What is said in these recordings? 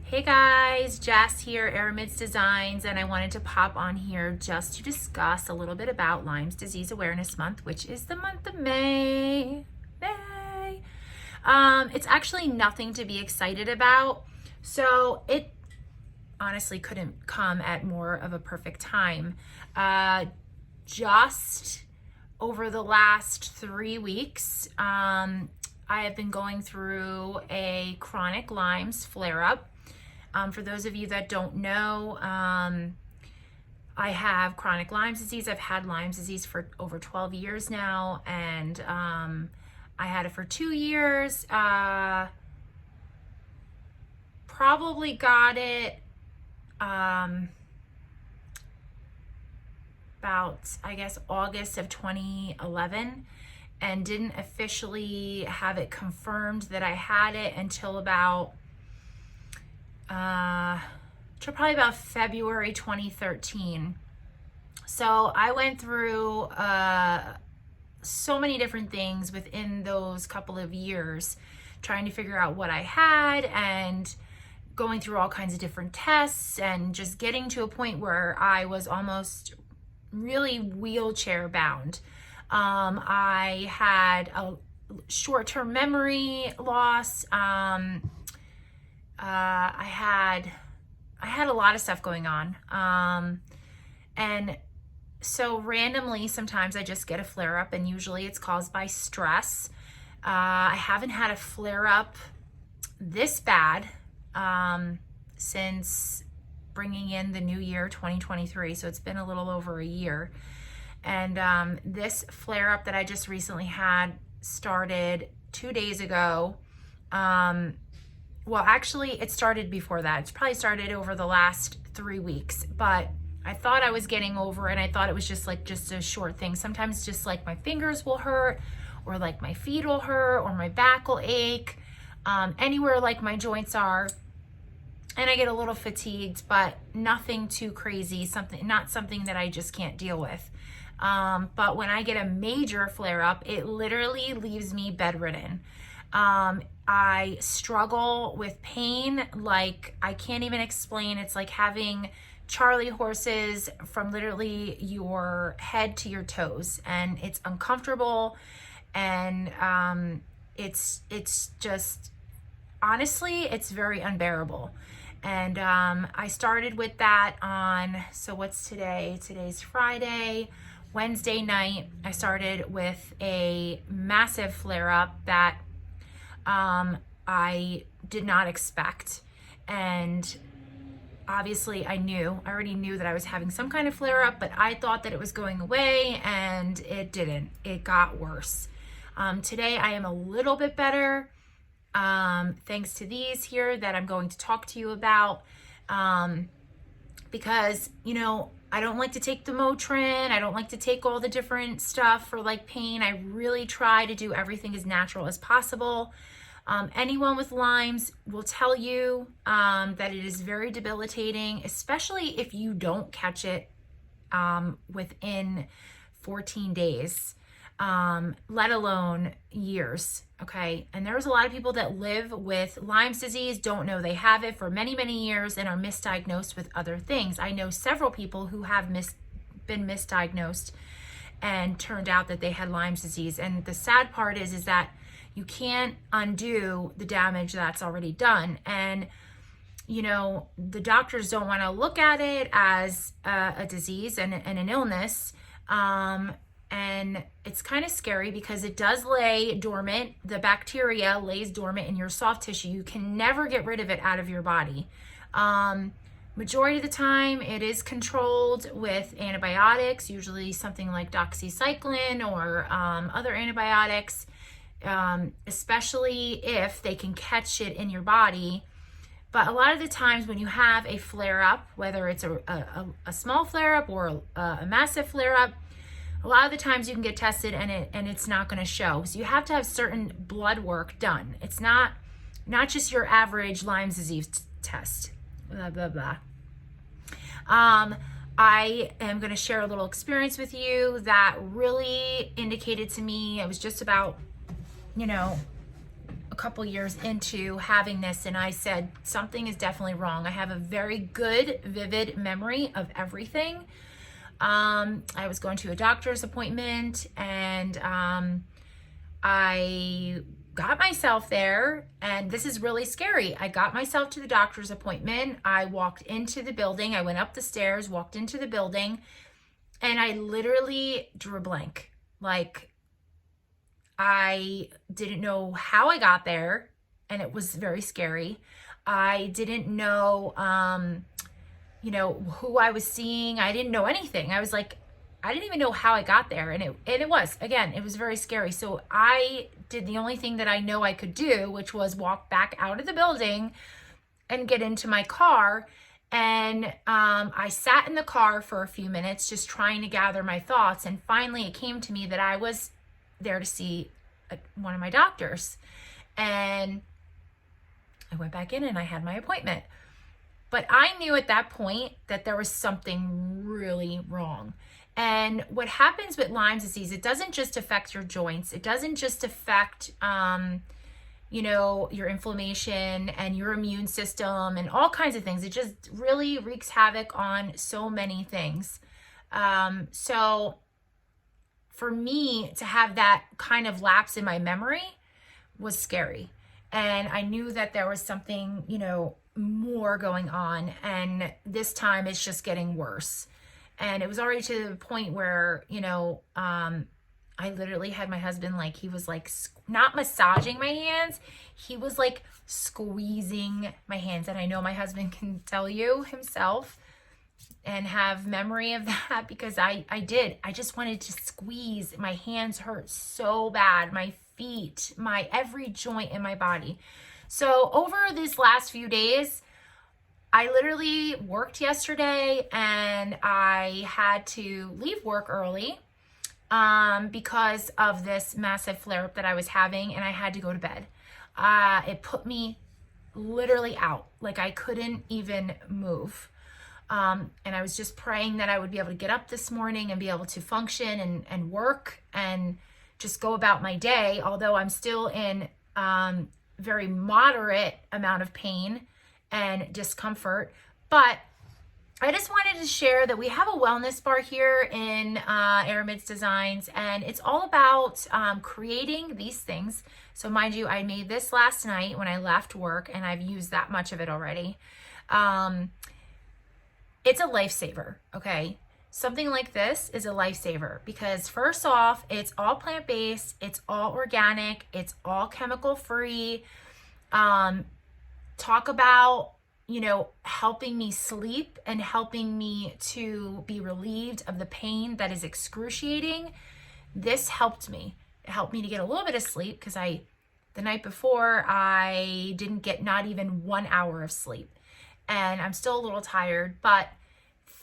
Hey guys, Jess here, Aramids Designs, and I wanted to pop on here just to discuss a little bit about Lyme's Disease Awareness Month, which is the month of May. It's actually nothing to be excited about, so it honestly couldn't come at more of a perfect time. Just over the last 3 weeks, I have been going through a chronic Lyme's flare-up. For those of you that don't know, I have chronic Lyme disease. I've had Lyme disease for over 12 years now, and I had it for 2 years. Probably got it about, I guess, August of 2011, and didn't officially have it confirmed that I had it until probably about February 2013. So I went through so many different things within those couple of years, trying to figure out what I had and going through all kinds of different tests and just getting to a point where I was almost really wheelchair bound. I had a short-term memory loss. I had a lot of stuff going on. And so randomly, sometimes I just get a flare up, and usually it's caused by stress. I haven't had a flare up this bad since bringing in the new year, 2023. So it's been a little over a year. And this flare up that I just recently had started 2 days ago. Well, actually, it started before that. It's probably started over the last 3 weeks, but I thought I was getting over it, and I thought it was just a short thing. Sometimes just like my fingers will hurt, or like my feet will hurt, or my back will ache, anywhere like my joints are. And I get a little fatigued, but nothing too crazy, not something that I just can't deal with. But when I get a major flare up, it literally leaves me bedridden. I struggle with pain like I can't even explain. It's like having Charlie horses from literally your head to your toes, and it's uncomfortable, and it's just, honestly, it's very unbearable. And I started with that on, so what's today? Today's Friday. Wednesday night, I started with a massive flare-up that I did not expect. And obviously I already knew that I was having some kind of flare-up, but I thought that it was going away, and it didn't. It got worse. Today I am a little bit better, thanks to these here that I'm going to talk to you about, because, I don't like to take the Motrin. I don't like to take all the different stuff for like pain. I really try to do everything as natural as possible. Anyone with Lyme's will tell you that it is very debilitating, especially if you don't catch it within 14 days, let alone years, okay? And there's a lot of people that live with Lyme's disease, don't know they have it for many, many years, and are misdiagnosed with other things. I know several people who have been misdiagnosed and turned out that they had Lyme's disease. And the sad part is that you can't undo the damage that's already done. And, the doctors don't want to look at it as a disease and an illness. And it's kind of scary because it does lay dormant. The bacteria lays dormant in your soft tissue. You can never get rid of it out of your body. Majority of the time, it is controlled with antibiotics, usually something like doxycycline or other antibiotics. Especially if they can catch it in your body. But a lot of the times when you have a flare-up, whether it's a small flare-up or a massive flare-up, a lot of the times you can get tested and it's not going to show. So you have to have certain blood work done. It's not just your average Lyme disease test. Blah, blah, blah. I am going to share a little experience with you that really indicated to me, it was just about, a couple years into having this, and I said, something is definitely wrong. I have a very good, vivid memory of everything. I was going to a doctor's appointment, and I got myself there, and this is really scary. I got myself to the doctor's appointment. I walked into the building. I went up the stairs, walked into the building, and I literally drew a blank. Like, I didn't know how I got there, and it was very scary. I didn't know, who I was seeing. I didn't know anything. I was like, I didn't even know how I got there. And it was very scary. So I did the only thing that I know I could do, which was walk back out of the building and get into my car. And I sat in the car for a few minutes, just trying to gather my thoughts. And finally it came to me that I was there to see one of my doctors. And I went back in and I had my appointment. But I knew at that point that there was something really wrong. And what happens with Lyme disease, it doesn't just affect your joints. It doesn't just affect, your inflammation and your immune system and all kinds of things. It just really wreaks havoc on so many things. So for me to have that kind of lapse in my memory was scary. And I knew that there was something, more going on. And this time it's just getting worse. And it was already to the point where, I literally had my husband, he was not massaging my hands. He was squeezing my hands. And I know my husband can tell you himself and have memory of that, because I did. I just wanted to squeeze. My hands hurt so bad. My feet, my every joint in my body. So over these last few days, I literally worked yesterday, and I had to leave work early because of this massive flare-up that I was having, and I had to go to bed. It put me literally out. I couldn't even move. And I was just praying that I would be able to get up this morning and be able to function and work and just go about my day, although I'm still in very moderate amount of pain and discomfort. But I just wanted to share that we have a wellness bar here in Aramids Designs, and it's all about creating these things. So mind you, I made this last night when I left work, and I've used that much of it already. It's a lifesaver, okay? Something like this is a lifesaver because, first off, it's all plant-based, it's all organic, it's all chemical-free. Talk about, helping me sleep and helping me to be relieved of the pain that is excruciating. This helped me. It helped me to get a little bit of sleep because the night before, I didn't get not even 1 hour of sleep. And I'm still a little tired, but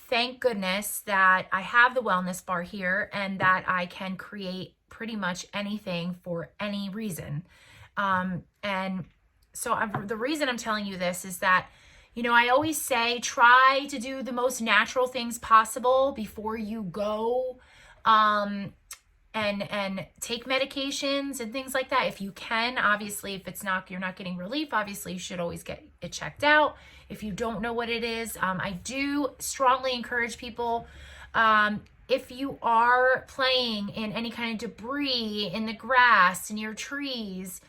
thank goodness that I have the wellness bar here and that I can create pretty much anything for any reason. And so the reason I'm telling you this is that, I always say, try to do the most natural things possible before you go and take medications and things like that. If you can, obviously, if you're not getting relief, obviously you should always get it checked out. If you don't know what it is, I do strongly encourage people, if you are playing in any kind of debris in the grass, in your trees,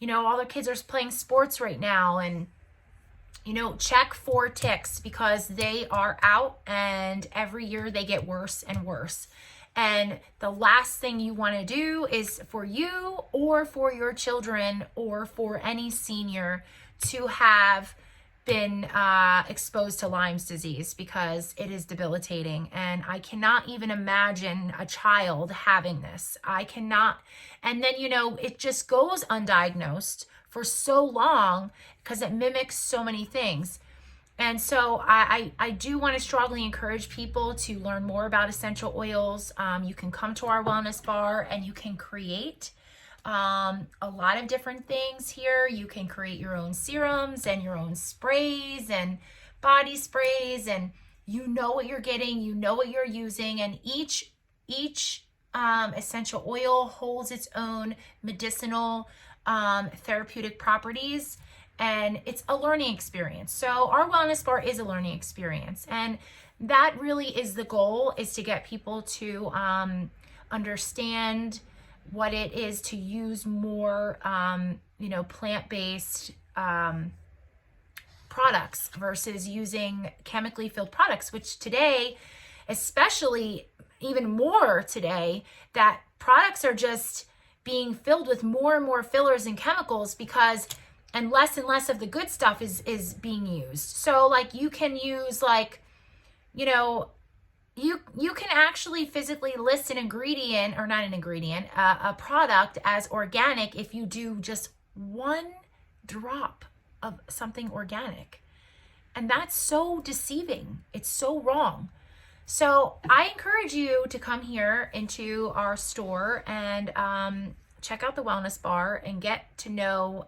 all the kids are playing sports right now, and check for ticks because they are out, and every year they get worse and worse. And the last thing you want to do is for you or for your children or for any senior to have been exposed to Lyme's disease, because it is debilitating. And I cannot even imagine a child having this. I cannot. And then, it just goes undiagnosed for so long because it mimics so many things. And so I do want to strongly encourage people to learn more about essential oils. You can come to our wellness bar and you can create a lot of different things here. You can create your own serums and your own sprays and body sprays, and you know what you're getting, you know what you're using, and each essential oil holds its own medicinal therapeutic properties, and it's a learning experience. So our wellness bar is a learning experience, and that really is the goal, is to get people to understand what it is to use more, plant-based products versus using chemically filled products, which today, especially even more today, that products are just being filled with more and more fillers and chemicals because, and less of the good stuff is being used. So like you can use you can actually physically list an ingredient, or not an ingredient, a product as organic if you do just 1 drop of something organic. And that's so deceiving. It's so wrong. So I encourage you to come here into our store and check out the wellness bar and get to know,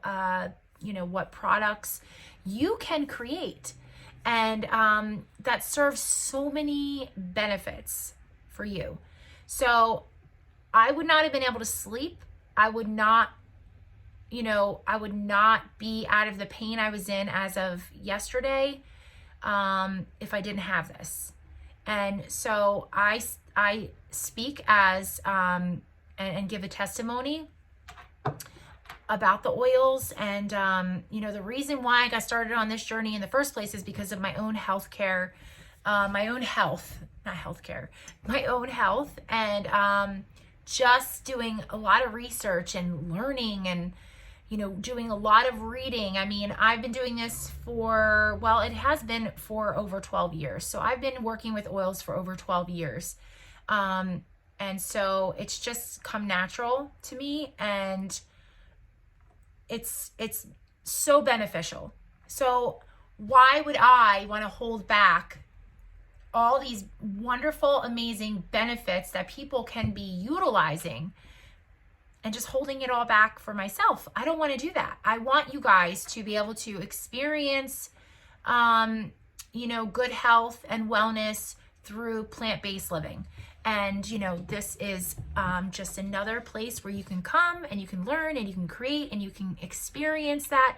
what products you can create, and that serves so many benefits for you. So I would not have been able to sleep. I would not be out of the pain I was in as of yesterday if I didn't have this. And so I speak as and give a testimony about the oils. And the reason why I got started on this journey in the first place is because of my own health, and just doing a lot of research and learning, and doing a lot of reading. I mean, I've been doing this it has been for over 12 years. So I've been working with oils for over 12 years. And so it's just come natural to me, and it's so beneficial. So why would I want to hold back all these wonderful, amazing benefits that people can be utilizing and just holding it all back for myself? I don't want to do that. I want you guys to be able to experience, good health and wellness through plant-based living. And, this is just another place where you can come and you can learn and you can create and you can experience that.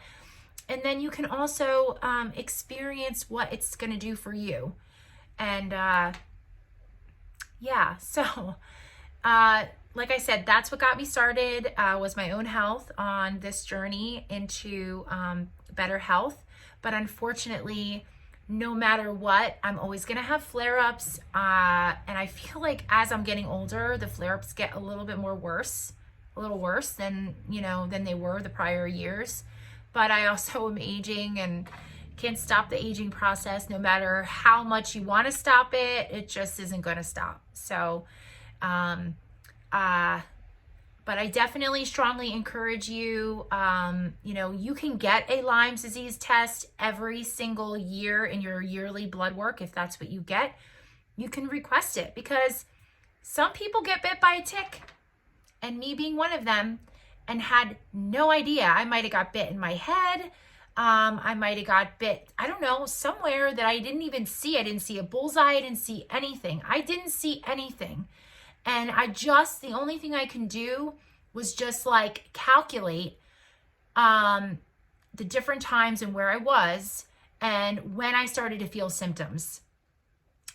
And then you can also experience what it's going to do for you. And so like I said, that's what got me started, was my own health on this journey into better health. But unfortunately, no matter what, I'm always going to have flare-ups. And I feel like as I'm getting older, the flare-ups get a little worse than they were the prior years. But I also am aging and can't stop the aging process. No matter how much you want to stop it, it just isn't going to stop. So, but I definitely strongly encourage you, you can get a Lyme disease test every single year in your yearly blood work. If that's what you get, you can request it, because some people get bit by a tick, and me being one of them, and had no idea. I might have got bit in my head. I might have got bit, I don't know, somewhere that I didn't even see. I didn't see a bullseye. I didn't see anything. I didn't see anything. And the only thing I can do was just calculate the different times and where I was and when I started to feel symptoms.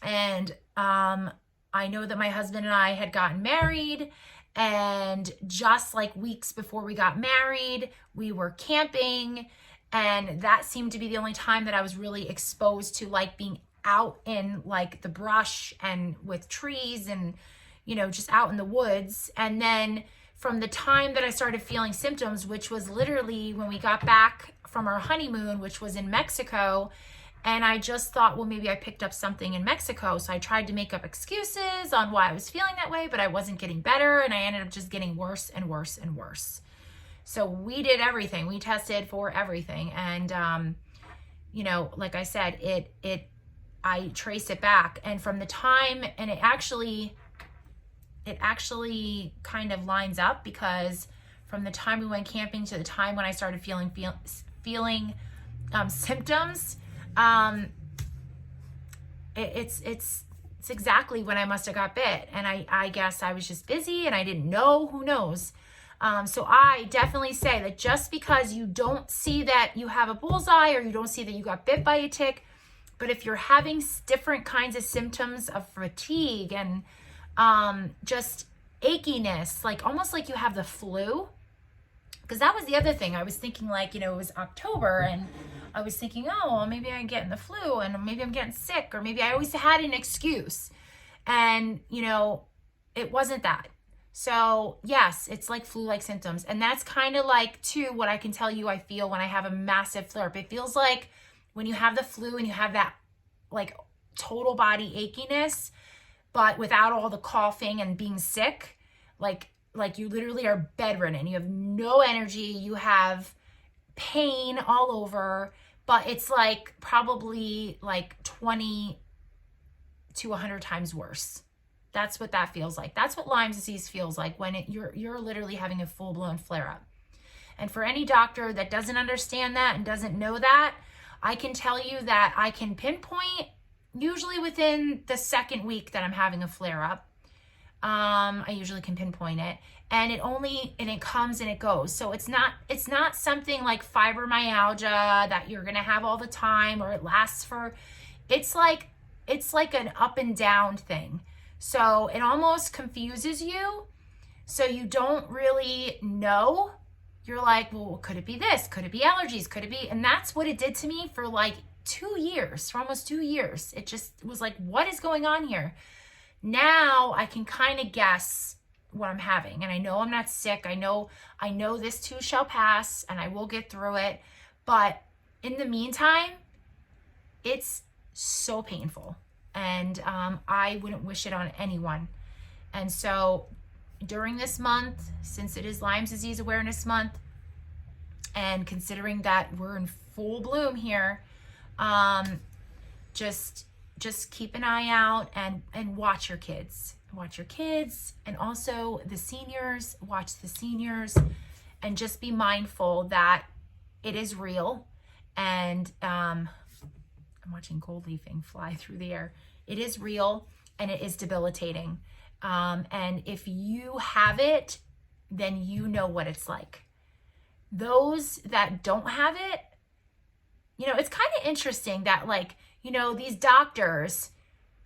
And I know that my husband and I had gotten married, and just weeks before we got married, we were camping, and that seemed to be the only time that I was really exposed to being out in the brush and with trees and just out in the woods. And then from the time that I started feeling symptoms, which was literally when we got back from our honeymoon, which was in Mexico, and I just thought, well, maybe I picked up something in Mexico. So I tried to make up excuses on why I was feeling that way, but I wasn't getting better, and I ended up just getting worse and worse and worse. So we did everything. We tested for everything. And, like I said, I traced it back. And from the time, and it actually kind of lines up, because from the time we went camping to the time when I started feeling symptoms, it's exactly when I must have got bit. And I guess I was just busy and I didn't know, who knows. So I definitely say that just because you don't see that you have a bullseye or you don't see that you got bit by a tick, but if you're having different kinds of symptoms of fatigue and just achiness, like almost like you have the flu, because that was the other thing. I was thinking like, it was October and I was thinking, oh, well, maybe I'm getting the flu and maybe I'm getting sick, or maybe I always had an excuse. And, it wasn't that. So yes, it's like flu-like symptoms. And that's kind of like too what I can tell you I feel when I have a massive flare-up. It feels like when you have the flu and you have that like total body achiness, but without all the coughing and being sick, like you literally are bedridden. You have no energy. You have pain all over, but it's like probably like 20 to 100 times worse. That's what that feels like. That's what Lyme disease feels like when you're literally having a full-blown flare-up. And for any doctor that doesn't understand that and doesn't know that, I can tell you that I can pinpoint usually within the second week that I'm having a flare-up. I usually can pinpoint it, and it comes and it goes. So it's not something like fibromyalgia that you're gonna have all the time, or it lasts it's like an up and down thing. So it almost confuses you. So you don't really know. You're like, well, could it be this? Could it be allergies? Could it be? And that's what it did to me for like 2 years, for almost 2 years. It just was like, what is going on here? Now I can kind of guess what I'm having. And I know I'm not sick. I know this too shall pass and I will get through it. But in the meantime, it's so painful. And I wouldn't wish it on anyone. And so during this month, since it is Lyme Disease Awareness Month, and considering that we're in full bloom here, just keep an eye out and watch your kids. Watch your kids, and also the seniors, watch the seniors, and just be mindful that it is real. And I'm watching gold leafing fly through the air. It is real and it is debilitating. And if you have it, then you know what it's like. Those that don't have it, it's kind of interesting that these doctors,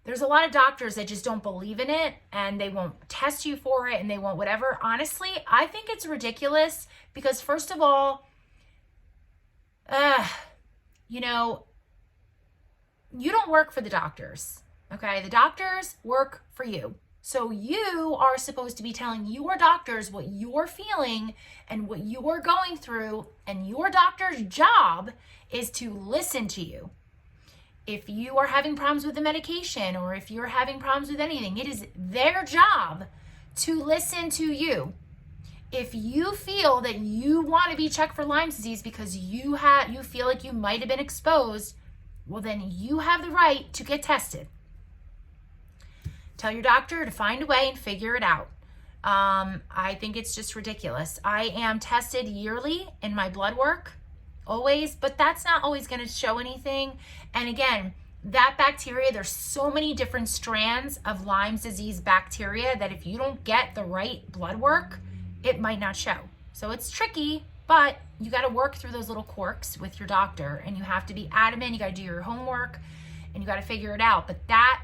there's a lot of doctors that just don't believe in it and they won't test you for it and they won't whatever. Honestly, I think it's ridiculous because first of all, you don't work for the doctors, okay? The doctors work for you. So you are supposed to be telling your doctors what you're feeling and what you are going through, and your doctor's job is to listen to you. If you are having problems with the medication or if you're having problems with anything, it is their job to listen to you. If you feel that you want to be checked for Lyme disease because you feel like you might have been exposed, well, then you have the right to get tested. Tell your doctor to find a way and figure it out. I think it's just ridiculous. I am tested yearly in my blood work, always, but that's not always going to show anything. And again, that bacteria, there's so many different strands of Lyme disease bacteria that if you don't get the right blood work, it might not show. So it's tricky, but you got to work through those little quirks with your doctor, and you have to be adamant. You got to do your homework and you got to figure it out. But that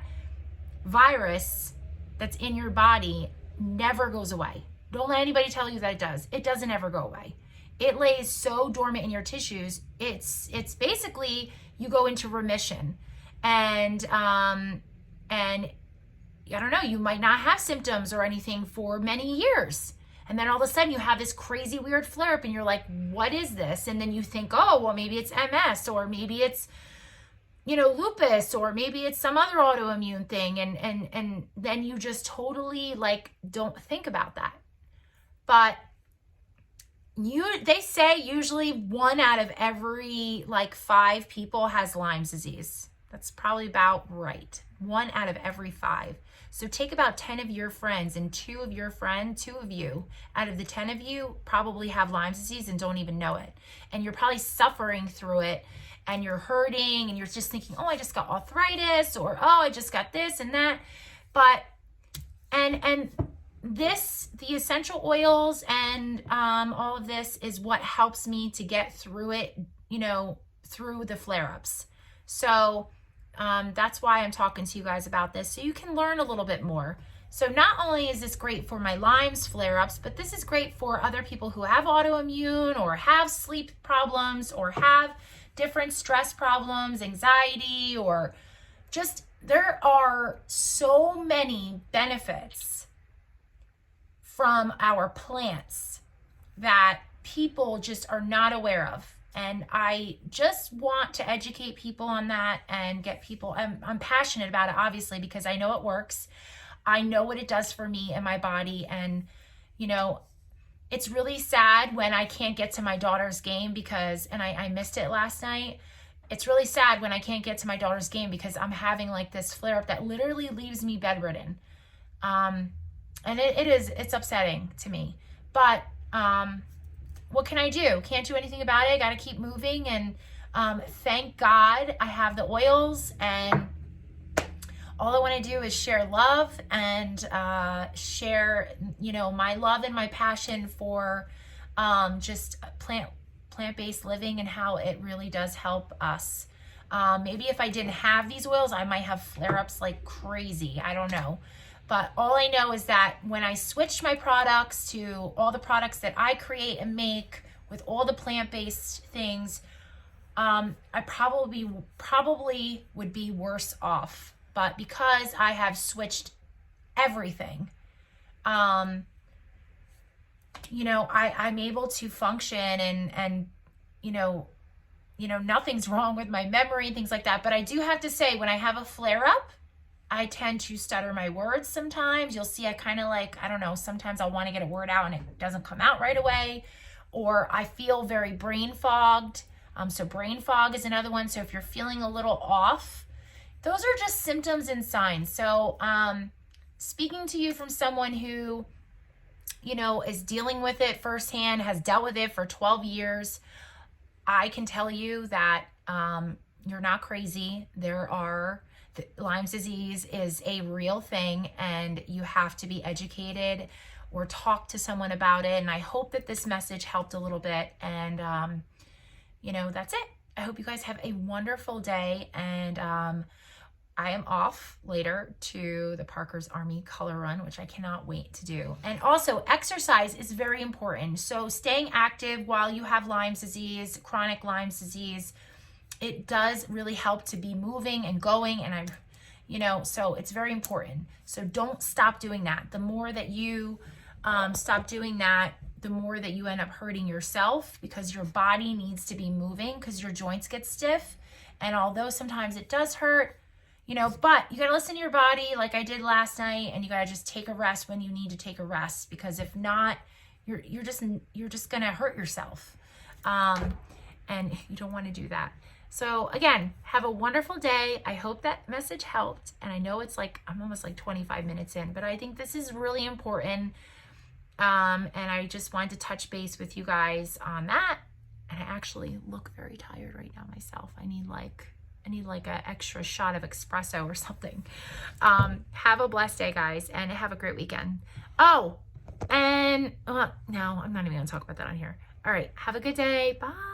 virus that's in your body never goes away. Don't let anybody tell you that it does. It doesn't ever go away. It lays so dormant in your tissues. It's basically you go into remission, and I don't know, you might not have symptoms or anything for many years. And then all of a sudden you have this crazy weird flare up and you're like, what is this? And then you think, oh, well, maybe it's MS, or maybe it's, lupus, or maybe it's some other autoimmune thing. And then you just totally don't think about that. But they say usually 1 out of every 5 people has Lyme disease. That's probably about right. 1 out of every 5. So take about 10 of your friends, and 2 of you out of the 10 of you probably have Lyme disease and don't even know it. And you're probably suffering through it, and you're hurting, and you're just thinking, oh, I just got arthritis, or oh, I just got this and that. But, and the essential oils and all of this is what helps me to get through it, you know, through the flare-ups. So that's why I'm talking to you guys about this, so you can learn a little bit more. So not only is this great for my Lyme's flare-ups, but this is great for other people who have autoimmune or have sleep problems or have different stress problems, anxiety, or just, there are so many benefits from our plants that people just are not aware of. And I just want to educate people on that and get people, I'm passionate about it, obviously, because I know it works. I know what it does for me and my body. And, you know, it's really sad when I can't get to my daughter's game because, and I missed it last night. It's really sad when I can't get to my daughter's game because I'm having like this flare up that literally leaves me bedridden. And it's upsetting to me, but, what can I do? Can't do anything about it. I got to keep moving. And, thank God I have the oils, and all I want to do is share love and, share, you know, my love and my passion for, just plant-based living and how it really does help us. Maybe if I didn't have these oils, I might have flare-ups like crazy. I don't know. But all I know is that when I switched my products to all the products that I create and make with all the plant-based things, I probably would be worse off. But because I have switched everything, you know, I'm able to function and you know, nothing's wrong with my memory and things like that. But I do have to say, when I have a flare-up, I tend to stutter my words sometimes. You'll see I kind of like, I don't know, sometimes I'll want to get a word out and it doesn't come out right away. Or I feel very brain fogged. So brain fog is another one. So if you're feeling a little off, those are just symptoms and signs. So speaking to you from someone who, you know, is dealing with it firsthand, has dealt with it for 12 years, I can tell you that you're not crazy. Lyme disease is a real thing, and you have to be educated or talk to someone about it. And I hope that this message helped a little bit. And, you know, that's it. I hope you guys have a wonderful day. And I am off later to the Parker's Army Color Run, which I cannot wait to do. And also, exercise is very important. So staying active while you have Lyme disease, chronic Lyme disease, it does really help to be moving and going, and you know, so it's very important. So don't stop doing that. The more that you stop doing that, the more that you end up hurting yourself, because your body needs to be moving because your joints get stiff. And although sometimes it does hurt, you know, but you got to listen to your body like I did last night, and you got to just take a rest when you need to take a rest, because if not, you're just going to hurt yourself. And you don't want to do that. So again, have a wonderful day. I hope that message helped. And I know it's like, I'm almost like 25 minutes in, but I think this is really important. And I just wanted to touch base with you guys on that. And I actually look very tired right now myself. I need like an extra shot of espresso or something. Have a blessed day, guys, and have a great weekend. Oh, and no, I'm not even gonna talk about that on here. All right, have a good day. Bye.